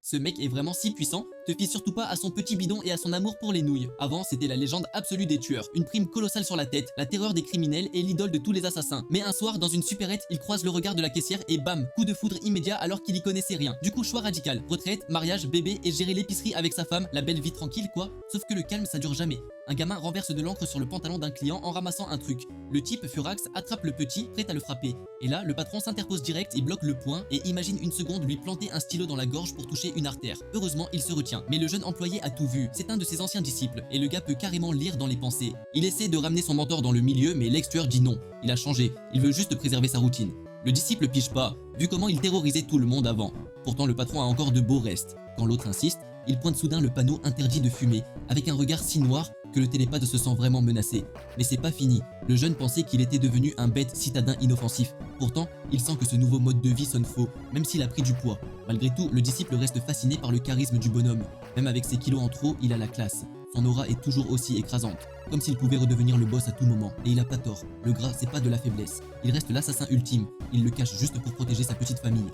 Ce mec est vraiment si puissant, te fie surtout pas à son petit bidon et à son amour pour les nouilles. Avant, c'était la légende absolue des tueurs, une prime colossale sur la tête, la terreur des criminels et l'idole de tous les assassins. Mais un soir, dans une supérette, il croise le regard de la caissière et bam, coup de foudre immédiat alors qu'il y connaissait rien. Du coup, choix radical, retraite, mariage, bébé et gérer l'épicerie avec sa femme, la belle vie tranquille quoi. Sauf que le calme ça dure jamais. Un gamin renverse de l'encre sur le pantalon d'un client en ramassant un truc. Le type, furax, attrape le petit, prêt à le frapper. Et là, le patron s'interpose direct et bloque le poing et imagine une seconde lui planter un stylo dans la gorge pour toucher une artère. Heureusement, il se retient. Mais le jeune employé a tout vu. C'est un de ses anciens disciples et le gars peut carrément lire dans les pensées. Il essaie de ramener son mentor dans le milieu mais l'ex-tueur dit non. Il a changé. Il veut juste préserver sa routine. Le disciple pige pas, vu comment il terrorisait tout le monde avant. Pourtant, le patron a encore de beaux restes. Quand l'autre insiste, il pointe soudain le panneau interdit de fumer, avec un regard si noir que le télépathe se sent vraiment menacé. Mais c'est pas fini, le jeune pensait qu'il était devenu un bête citadin inoffensif. Pourtant, il sent que ce nouveau mode de vie sonne faux, même s'il a pris du poids. Malgré tout, le disciple reste fasciné par le charisme du bonhomme. Même avec ses kilos en trop, il a la classe. Son aura est toujours aussi écrasante, comme s'il pouvait redevenir le boss à tout moment. Et il a pas tort, le gras c'est pas de la faiblesse. Il reste l'assassin ultime, il le cache juste pour protéger sa petite famille.